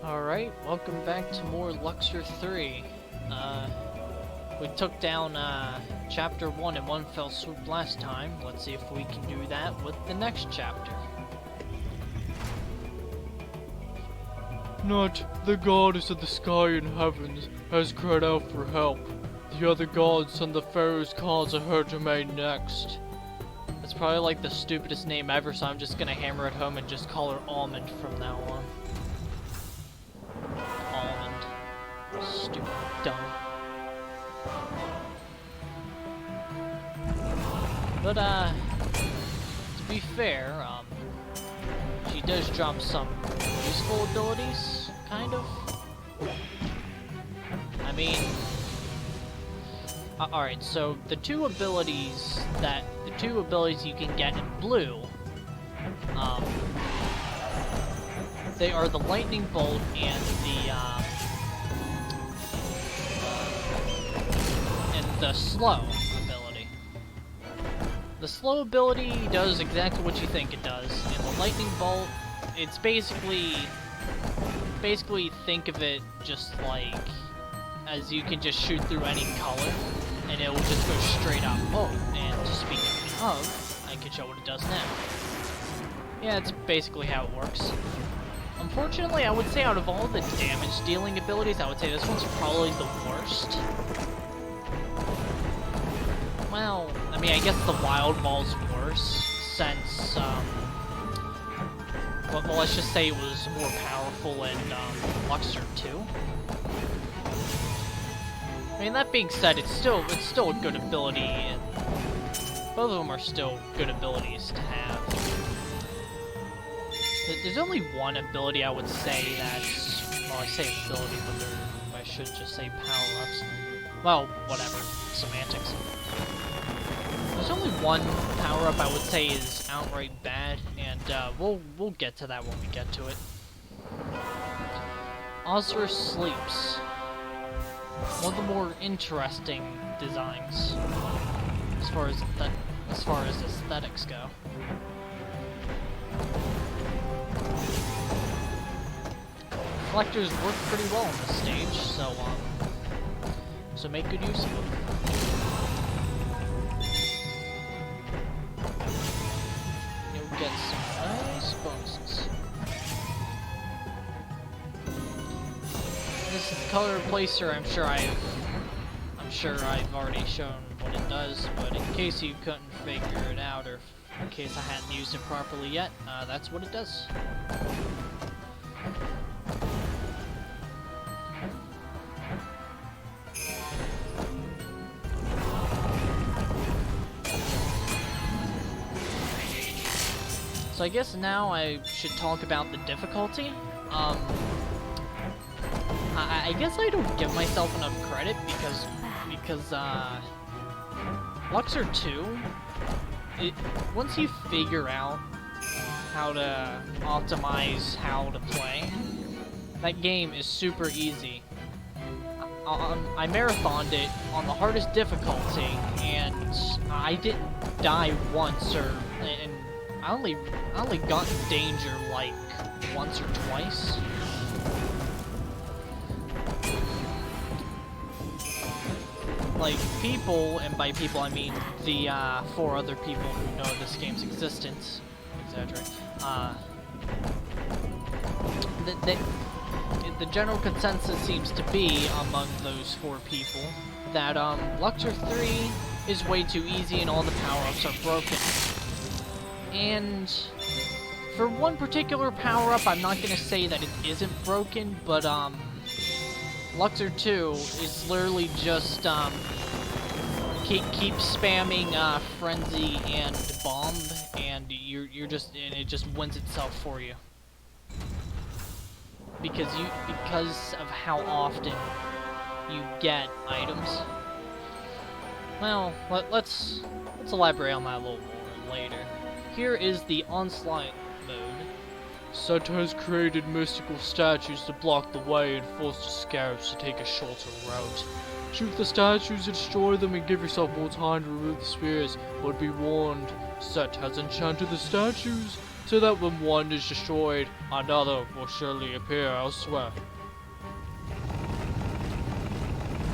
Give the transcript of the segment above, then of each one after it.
Alright, welcome back to more Luxor 3. We took down chapter 1 in one fell swoop last time. Let's see if we can do that with the next chapter. Not the goddess of the sky and heavens has cried out for help. The other gods and the pharaoh's cause are her domain next. That's probably like the stupidest name ever, so I'm just gonna hammer it home and just call her Almond from now on. Almond. Stupid, dumb. But, to be fair, she does drop some useful abilities, kind of. I mean, alright, so the two abilities you can get in blue, they are the lightning bolt and the slow ability. The slow ability does exactly what you think it does, and the lightning bolt, it's basically think of it just like as you can just shoot through any color, and it will just go straight up. Oh, and speaking of, I can show what it does now. Yeah, it's basically how it works. Unfortunately, I would say out of all the damage-dealing abilities, I would say this one's probably the worst. Well, I mean, I guess the Wild Ball's worse, since, well, let's just say it was more powerful in, Luxor 2. I mean, that being said, it's still a good ability, and both of them are still good abilities to have. There's only one ability I would say that's, well, I say ability, but I should just say power-ups. Well, whatever, semantics. There's only one power-up I would say is outright bad, and we'll get to that when we get to it. OSIRIS sleeps. One of the more interesting designs, as far as aesthetics go. Reflectors work pretty well on this stage, so make good use of them. You'll get some nice bonuses. This is the color replacer. I'm sure I've already shown what it does, but in case you couldn't figure it out, or in case I hadn't used it properly yet, that's what it does. So I guess now I should talk about the difficulty. I guess I don't give myself enough credit because Luxor 2, once you figure out how to optimize how to play, that game is super easy. I marathoned it on the hardest difficulty, and I didn't die once, and I only got in danger like once or twice. Like, people, and by people I mean the 4 other people who know this game's existence, exaggerate, the general consensus seems to be among those 4 people that Luxor 3 is way too easy and all the power-ups are broken. And for one particular power-up, I'm not gonna say that it isn't broken, but Luxor 2 is literally just keep spamming Frenzy and Bomb, and it just wins itself for you. Because of how often you get items. Well, let's elaborate on that a little more later. Here is the Onslaught mode. Set has created mystical statues to block the way and force the scarabs to take a shorter route. Shoot the statues, destroy them, and give yourself more time to remove the spears, but be warned, Set has enchanted the statues. so that when one is destroyed, another will surely appear elsewhere.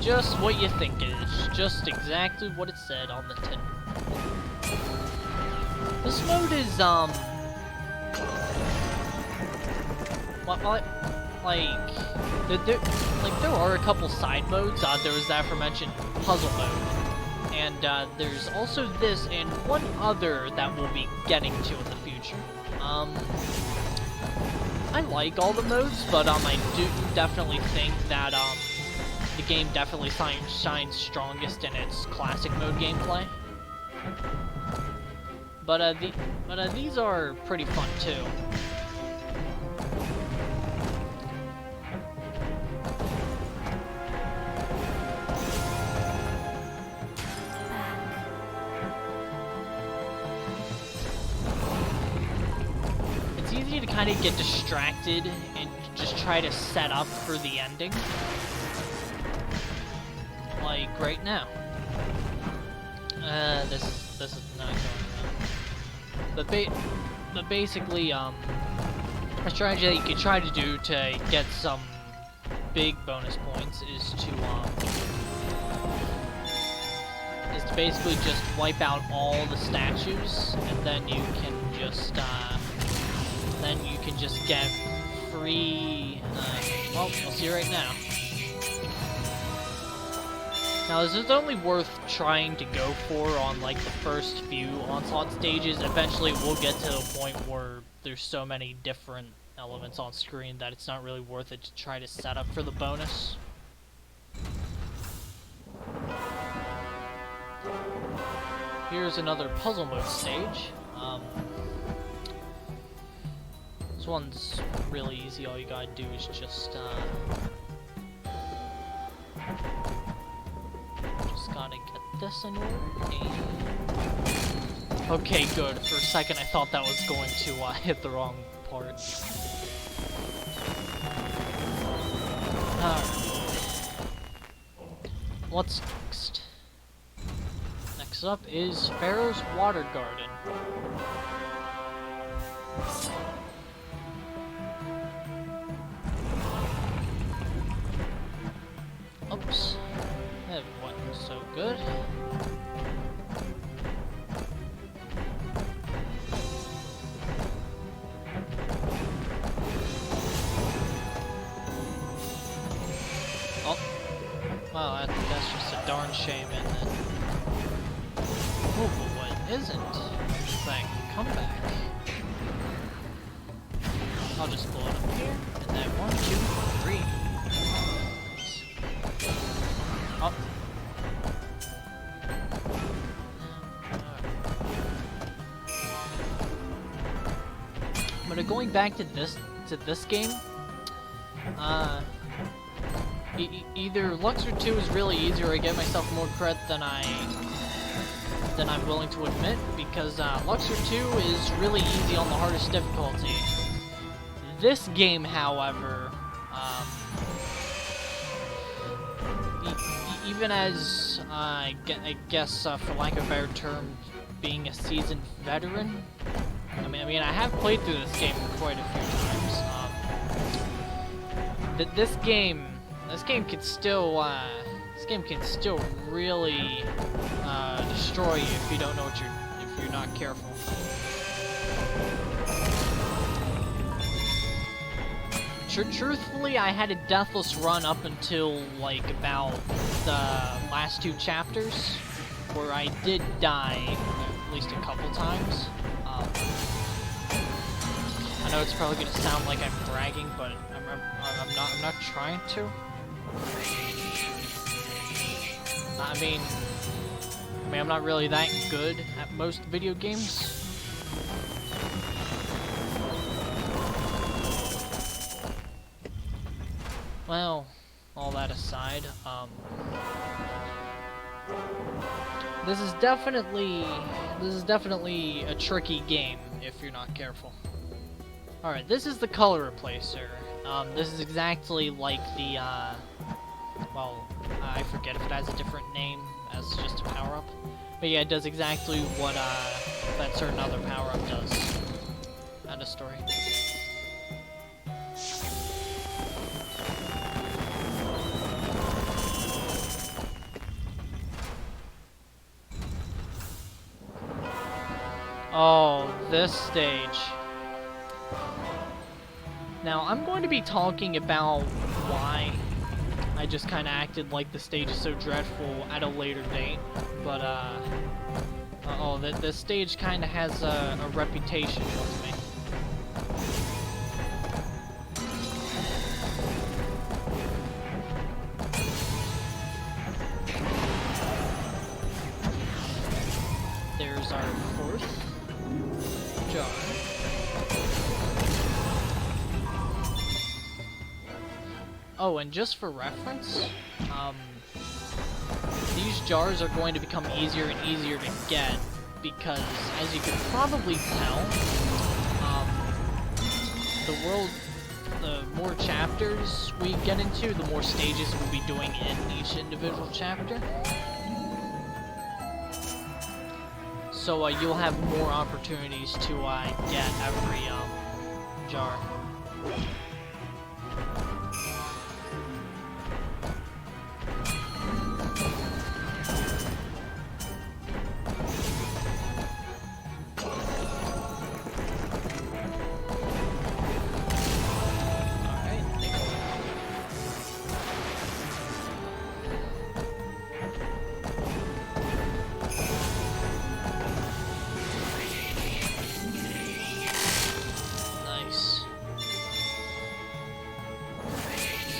Just what you think it is. Just exactly what it said on the tin. This mode is, there are a couple side modes. There was that aforementioned puzzle mode. And, there's also this and one other that we'll be getting to in the future. I like all the modes, but, I do definitely think that, the game definitely shines strongest in its classic mode gameplay. But these are pretty fun too. It's easy to kind of get distracted and just try to set up for the ending. Like right now. This is not going well. But basically, a strategy that you can try to do to get some big bonus points is to basically just wipe out all the statues, and then you can just get free. Well, you'll see right now. Now, this is only worth trying to go for on, like, the first few Onslaught stages. Eventually, we'll get to a point where there's so many different elements on screen that it's not really worth it to try to set up for the bonus. Here's another puzzle mode stage. This one's really easy. All you gotta do is just gotta get this in order, and... Okay, good. For a second I thought that was going to hit the wrong part. Alright. What's next? Next up is Pharaoh's Water Garden. Oops. That wasn't so good. Oh. Well, that's just a darn shame, isn't it? Oh, but what isn't? Thank comeback. I'll just pull it up here, and then 1, 2, 3. Oh. But going back to this game, either Luxor 2 is really easy, or I get myself more credit than I'm willing to admit, because Luxor 2 is really easy on the hardest difficulty. This game, however, even as, I guess, for lack of a better term, being a seasoned veteran, I mean, I have played through this game quite a few times. This game can still really destroy you if you don't know if you're not careful. Truthfully, I had a deathless run up until, like, about the last 2 chapters, where I did die at least a couple times. I know it's probably gonna sound like I'm bragging, but I'm not trying to. I mean, I'm not really that good at most video games. Well, all that aside, this is definitely a tricky game if you're not careful. Alright, this is the color replacer. This is exactly like the, well, I forget if it has a different name as just a power-up. But yeah, it does exactly what, that certain other power-up does. End of story. Oh, this stage. Now, I'm going to be talking about why I just kind of acted like the stage is so dreadful at a later date, but, this stage kind of has a reputation with me. There's our fourth jar. Oh, and just for reference, these jars are going to become easier and easier to get because, as you can probably tell, the more chapters we get into, the more stages we'll be doing in each individual chapter. So you'll have more opportunities to get every jar.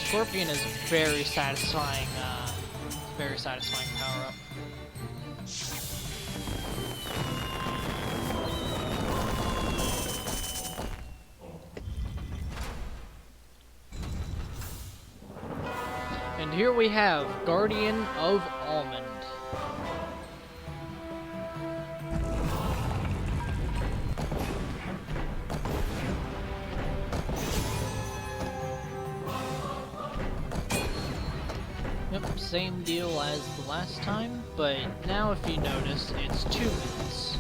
Scorpion is very satisfying power-up. And here we have Guardian of Almond. Yep, same deal as the last time, but now if you notice, it's 2 minutes.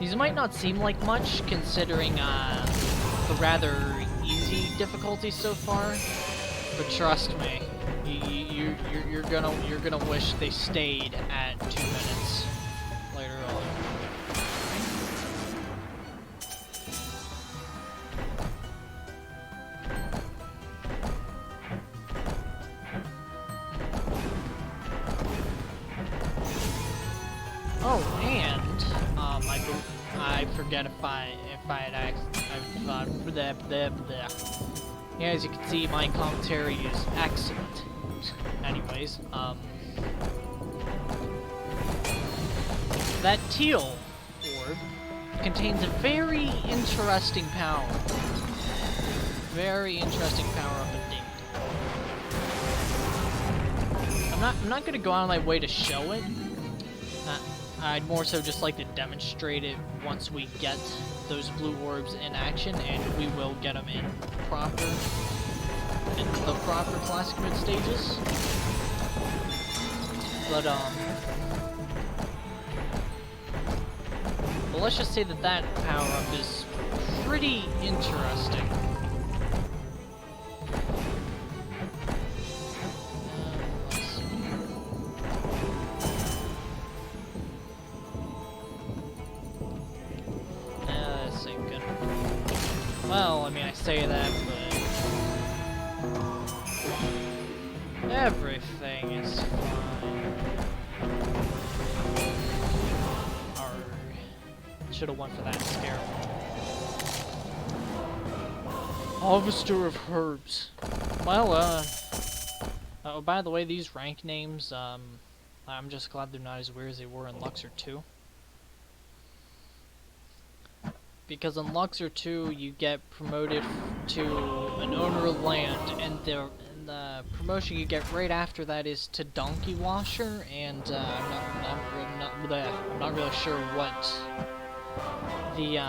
These might not seem like much, considering the rather easy difficulty so far, but trust me, you're gonna wish they stayed at 2 minutes later on. Oh, and I forget if I had asked. Yeah, as you can see, my commentary is excellent. Anyways, that teal orb contains a very interesting power. Very interesting power up indeed. I'm not gonna go out of my way to show it. I'd more so just like to demonstrate it once we get those blue orbs in action, and we will get them in the proper classic mid stages. But let's just say that power up is pretty interesting. Well, I mean, I say that, but everything is fine. Arrgh. Should've went for that scare. Harvester of Herbs. Well, oh, by the way, these rank names, I'm just glad they're not as weird as they were in Luxor 2. Because in Luxor 2, you get promoted to an owner of land, and the promotion you get right after that is to donkey washer, and I'm not really sure what the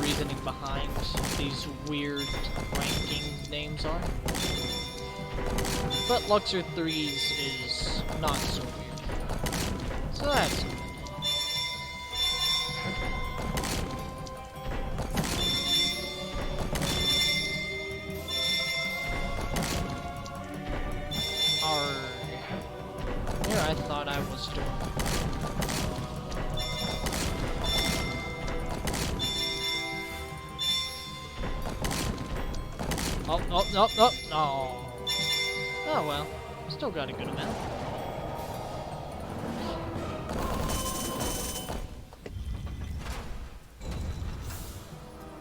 reasoning behind these weird ranking names are. But Luxor 3's is not so weird. So that's good. stone. Oh, oh, oh, oh, oh. Oh, well. Still got a good amount.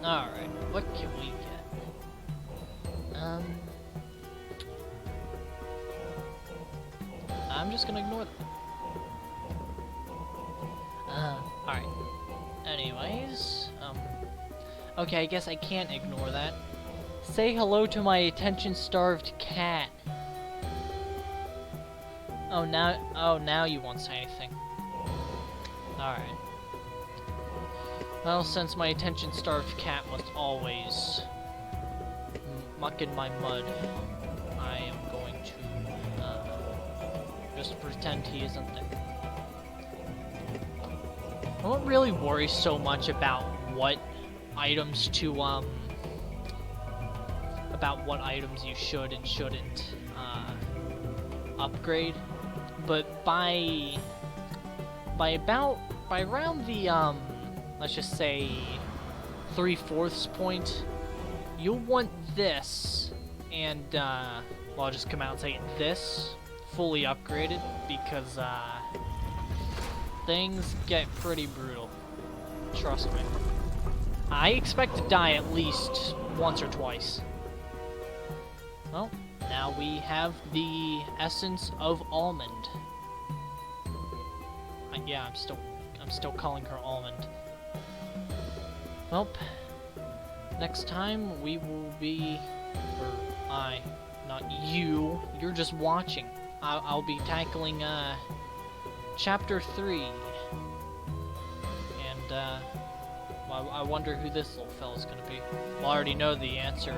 Alright, what can we get? I'm just gonna ignore them. Alright. Anyways, okay, I guess I can't ignore that. Say hello to my attention-starved cat. Oh, now you won't say anything. Alright. Well, since my attention-starved cat must always muck in my mud, I am going to, just pretend he isn't there. I don't really worry so much about what items to, about what items you should and shouldn't, upgrade, but by around the, let's just say 3/4 point, you'll want this, and, well, I'll just come out and say this, fully upgraded, because, things get pretty brutal. Trust me. I expect to die at least once or twice. Well, now we have the essence of Almond. Yeah, I'm still calling her Almond. Well, next time we will be, or not you, you're just watching. I'll be tackling, Chapter 3. And, well, I wonder who this little fella's gonna be. Well, I already know the answer.